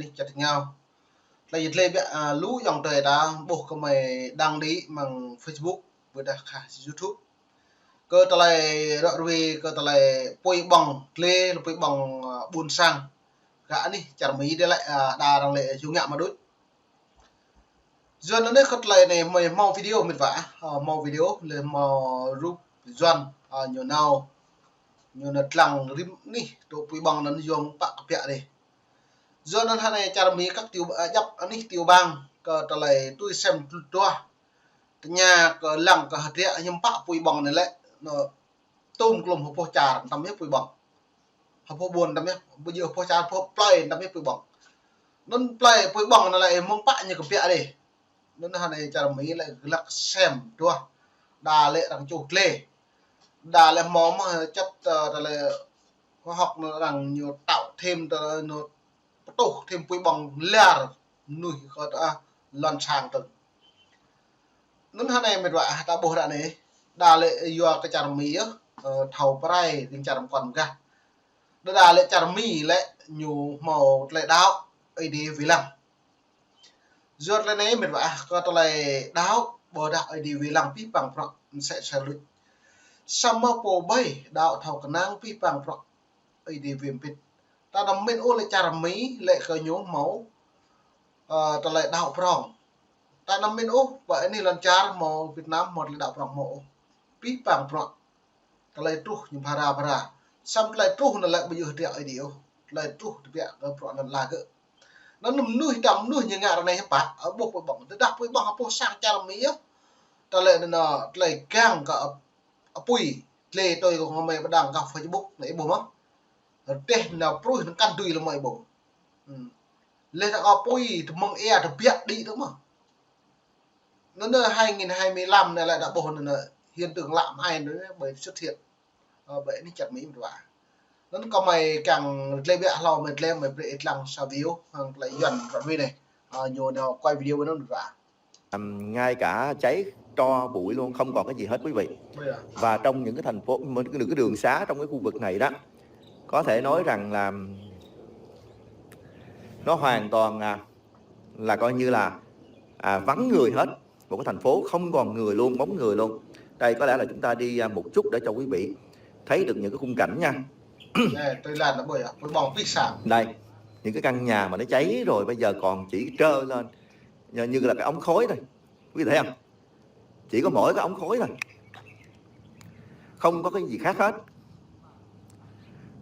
đi chặt nhau là dịch lên lú dòng trời ta buộc có mày đăng đi bằng Facebook với đặc YouTube cơ ta lại rồi cơ ta lại quay bằng lê quay bằng buôn sang gã đi chả mấy để lại đà rằng lệ chú ngạ mà đối giờ nó đấy khất lại này mày mau video mình vả mau video lên mau rút doan nhiều nào nhiều nật lằng rim ní đồ quay bằng nó dùng bạc bẹ đi giờ nó thay này chả mấy các tiêu dập anh đi tiêu bang cơ ta lại tôi xem tua nhà cơ lằng cơ hạt rẹ nhưng bạc quay bằng này lại nó tôm lùm hộp po trà tầm nhất quay bằng hộp po buồn tầm nhất bây giờ po trà po play tầm nhất quay bằng nó play quay bằng nó lại mong bạc như cái bẹ đi nó này chả mấy lại lắc xem tua đà lệ đằng chuột lê đà lệ món mà chất là khoa học nó rằng nhiều tạo thêm nó tổ thêm quay bằng lẻ nuôi có ta loan sang từng nó này mệt vạ ta bổ đạn này đà lệ do cái chả mì á thầu prai tiếng chả còn cả đà lệ chả mì lại nhiều màu lại đáo ấy đi vì làm giọt lên này mệt vạ có ta lại đáo bò đạo ấy đi vì làm pi bằng phật sẽ lụt sama po bay đạo thầu cái năng pi bằng phật ấy đi viêm pit ta đâm bên ô lại chả mì lại khởi nhố máu ta lại đạo prong ta nằm bên ô vậy này lần chả màu Việt Nam một là đạo prong mộ pi bằng phật ta lại tru nhưng para xong lại tru nó lại bây giờ treo ấy điều lại tru treo cái phật là cái nó nằm nuôi như ngà này hết bạc ở bộ bỏng tới đắp với bằng po sang cha mỹ á ta lại nó lại càng cả pui lê tôi còn mày đang gặp Facebook lấy bố mất tên nào pui nó căn tùy là mày bố lên là pui thì mong e thì biết đi đúng mà nó 2025 này lại đã bộ là hiện tượng lạm ai nữa bởi xuất hiện vậy đi chặt mỹ và nó có mày càng lên vẽ lò mệt lên mày bị lăng sao víu hoặc lại dần đoạn video này nhiều nào quay video với nó được vả ngay cả cháy tro bụi luôn, không còn cái gì hết quý vị. Và trong những cái thành phố, những cái đường xá trong cái khu vực này đó, có thể nói rằng là nó hoàn toàn là coi như là vắng người hết, một cái thành phố không còn người luôn, bóng người luôn. Đây có lẽ là chúng ta đi một chút để cho quý vị thấy được những cái khung cảnh nha. Tôi làm nó bởi bóng phi sản. Đây, những cái căn nhà mà nó cháy rồi bây giờ còn chỉ trơ lên như là cái ống khói thôi, quý vị thấy không? Chỉ có mỗi cái ống khói thôi, không có cái gì khác hết,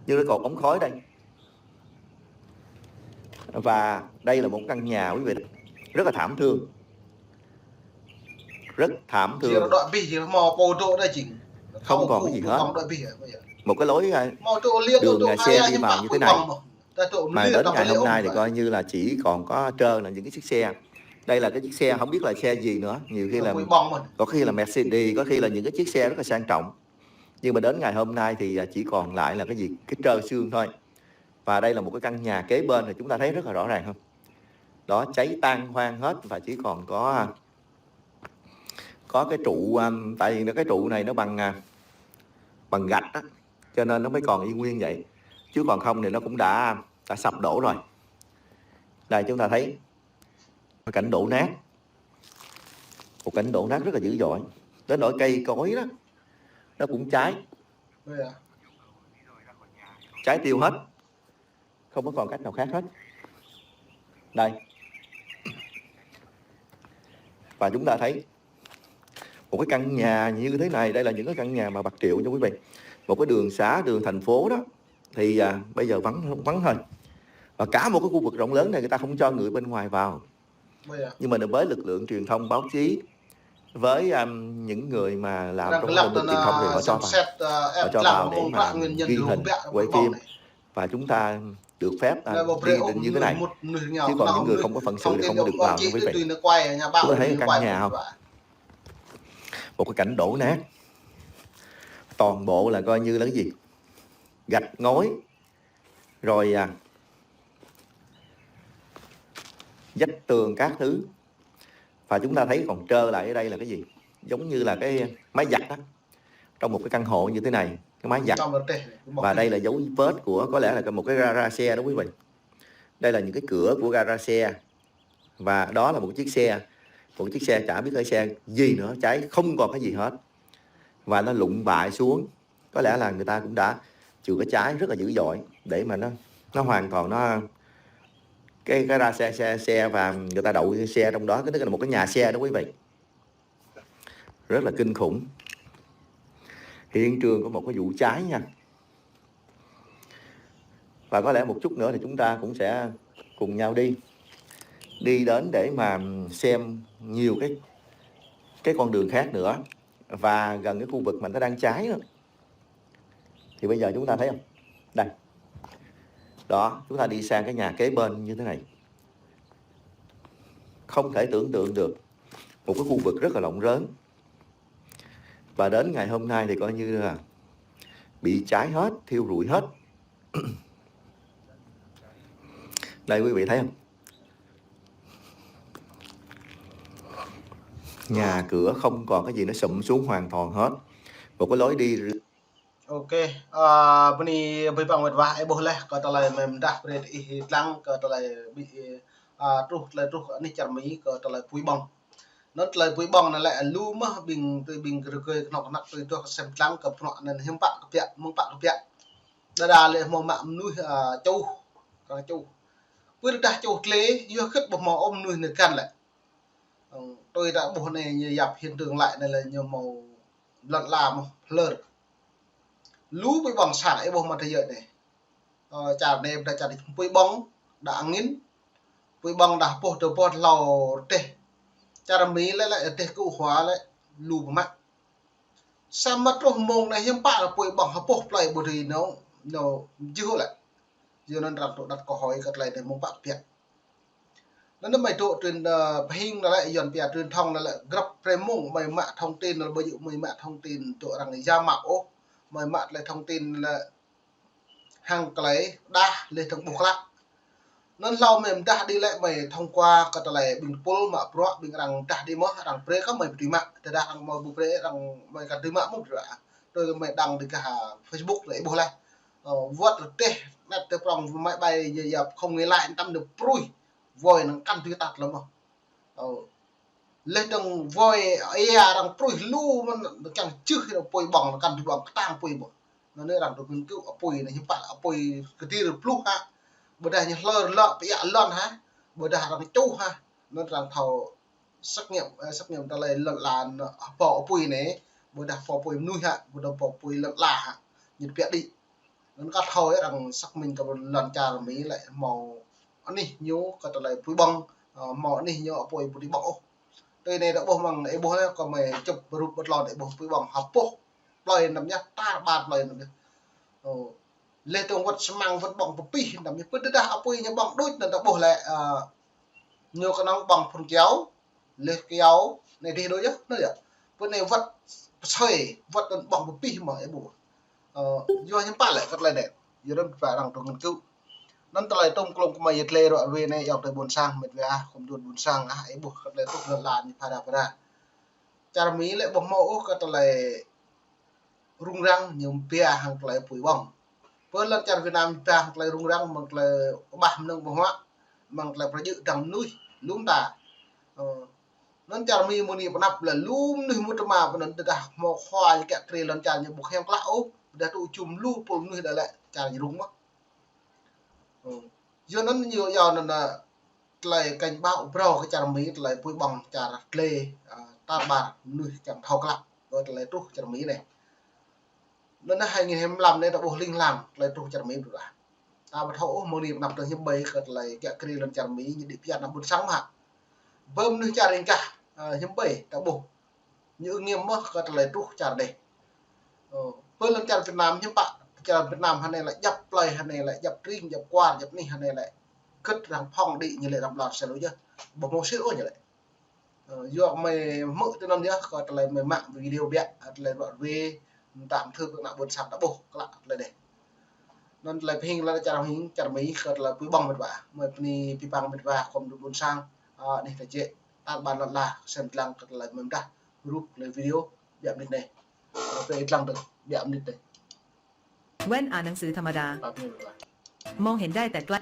như cái cột ống khói đây. Và đây là một căn nhà quý vị, rất là thảm thương, rất thảm thương, không còn cái gì hết. Một cái lối đường xe đi vào như thế này, mà đến ngày hôm nay thì coi như là chỉ còn có trơn là những cái chiếc xe. Đây là cái chiếc xe không biết là xe gì nữa, nhiều khi là có khi là Mercedes, có khi là những cái chiếc xe rất là sang trọng. Nhưng mà đến ngày hôm nay thì chỉ còn lại là cái gì, cái trơ xương thôi. Và đây là một cái căn nhà kế bên thì chúng ta thấy rất là rõ ràng không? Đó, cháy tan hoang hết và chỉ còn có cái trụ, tại vì cái trụ này nó bằng gạch đó, cho nên nó mới còn y nguyên vậy, chứ còn không thì nó cũng đã sập đổ rồi. Đây chúng ta thấy một cảnh đổ nát, một cảnh đổ nát rất là dữ dội, đến nỗi cây cối đó nó cũng cháy tiêu hết, không có còn cách nào khác hết. Đây, và chúng ta thấy một cái căn nhà như thế này, đây là những cái căn nhà mà bạc triệu cho quý vị. Một cái đường xá, đường thành phố đó thì bây giờ vắng thôi. Và cả một cái khu vực rộng lớn này người ta không cho người bên ngoài vào. Nhưng mà với lực lượng truyền thông báo chí, với những người mà làm trong lĩnh vực truyền thông thì họ cho vào để mà ghi hình, quay phim, và chúng ta được phép ghi định như thế này. Chứ còn những người không có phận sự thì không có được vào nữa quý vị. Chúng ta thấy căn nhà không? Một cái cảnh đổ nát, toàn bộ là coi như là cái gì, gạch ngói, rồi vách tường các thứ. Và chúng ta thấy còn trơ lại ở đây là cái gì, giống như là cái máy giặt đó, trong một cái căn hộ như thế này, cái máy giặt. Và đây là dấu vết của có lẽ là một cái gara xe đó quý vị. Đây là những cái cửa của gara xe, và đó là một chiếc xe chả biết cái xe gì nữa, cháy không còn cái gì hết, và nó lụng bại xuống. Có lẽ là người ta cũng đã chịu cái cháy rất là dữ dội để mà nó hoàn toàn cái gara xe và người ta đậu xe trong đó, cái là một cái nhà xe đó quý vị, rất là kinh khủng. Hiện trường có một cái vụ cháy nha. Và có lẽ một chút nữa thì chúng ta cũng sẽ cùng nhau đi đến để mà xem nhiều cái con đường khác nữa, và gần cái khu vực mà nó đang cháy đó. Thì bây giờ chúng ta thấy không, đây đó, chúng ta đi sang cái nhà kế bên như thế này, không thể tưởng tượng được một cái khu vực rất là rộng lớn, và đến ngày hôm nay thì coi như là bị cháy hết, thiêu rụi hết. Đây quý vị thấy không, nhà cửa không còn cái gì, nó sụm xuống hoàn toàn hết. Một cái lối đi. Ok, bini bibang medwah boleh kata lai memdah bered ihlang kata lai bị truh ni charmi kata lai pui bong. Nó lai pui bong là lại lu mà bình cười nọc nặc tôi xem lăng cập nọ nên hiếm bạn piệt mông bạn piệt. Đa lệ mong mạng nuôi châu cái châu. Với đa châu lế vừa khất một màu ôm nuôi người căn lại. Tôi đã bộ này như dập hiện trường lại này là nhiều màu lợn làm lợn lú với bằng sản ấy bông mà thế giới này chả đẹp đã chả đi với bóng đã nghiến với bóng đã bột từ bột lầu tê chả mỹ lại tê cụ hóa lại lù mắt sao mất rồi mông này hiếm bạn là với bóng hợp bột lại bởi vì nó chưa lại giờ nên đặt câu hỏi cái này để mong bạn biết nó mày tụ truyền hình là lại dần bịa truyền thông là lại gặp mông mày mạ thông tin là bây giờ mày mạ thông tin tụ rằng ra mạo mày mạ lại thông tin là hàng cái đa lên thằng buộc lại nên lâu mày đã đi lại mày thông qua cái này bình pol mà pro bình rằng đã đi mất rằng pre các mày bị mạng thì đã rằng mày bị pre rằng mày cần đi mạng một rồi rồi mày đăng đi cả Facebook đấy buộc lại vượt tê nét tê trong máy bay giờ không nghe lại tâm được prui voi nó căn thứ tạt lắm mà lên trong voi ấy rằng prui lu mà chẳng trước khi nó poi bằng nó căn thứ bằng tang poi bộ nó nên rằng được nghiên cứu poi này hiện tại poi cái tia được lu ha bữa đây như lơ bị lợn ha bữa đây rằng châu ha nó rằng thầu xét nghiệm ta lấy lợn là bỏ poi này bữa đây bỏ poi nuôi ha bữa đây bỏ poi lợn là nhiệt biệt đi nó có thôi rằng xác minh cái lần trà là mỹ lại màu anh đi nhớ cái này pui băng màu này nhớ pui pui bỏ đây này đã bố bằng ấy bố còn mày chụp rụt bật lò để bố pui băng học bố lời nằm nhá ta bạt lời nằm lên tông vật mang vật bằng bột pi nằm như bứt đã pui như bằng đôi là đã bố lại nhiều cái năng bằng phần kéo lên kéo này đi đôi chứ nó vậy vấn này vật sợi vật bằng bột pi mà ấy bố do những bạn lại các lại đẹp giờ đó phải rằng trong nghiên cứu nên tại trong klong của mày lê rồi về này dọc tới buồn sang mệt về không buồn buồn sang hãy buộc các lại tốt hơn là như para cha mỹ lại bông mẫu các lại rung răng nhiều pia hàng lại phủi bong với lần cha Việt Nam ta lại rung răng một là bám nông bông hoa bằng là phải giữ trồng nuôi lúm ta nên cha mỹ muốn đi một năm là lúm nuôi một mà và nên ta một khoai cái cây lần cha như một heo lão đã tụ chùm lu bồn nuôi đã lại cha gì đúng không do nó nhiều giờ là lại cảnh báo pro cái cha mỹ lại vui bằng cha lê ta bà nuôi chẳng thao cả rồi lại trúc cha mỹ này nên nó 2025 này đã bộ linh làm lại trúc cha mỹ rồi ta bắt hổ một niệm nằm trong những bầy cái lại cái cây lần cha mỹ như đi phía năm 46 hả bơm nuôi cha đến cả những bầy đã bộ như nghiêm mất cái lại trúc cha đây với lần cha Việt Nam những bạn cha Việt Nam hắn này lại dập play hắn này lại dập ring dập quan dập này hắn này lại cất rằng phong đi như lại làm lọt sẽ đối chứ bộ môn sữa như vậy do mày mở cho nó nhá còn lại mày mạng video bịa lại gọi về tạm thư các bạn buồn sạp đã bổ các bạn lại để nên lại hình là chả mấy còn là quý bong một vả mày pi bằng một vả không được buồn sang này phải chuyện ta bàn là xem lăng lại mình ra group lại video bịa bên này về lăng được bịa bên này แว่นอ่านหนังสือธรรมดามองเห็นได้แต่ใกล้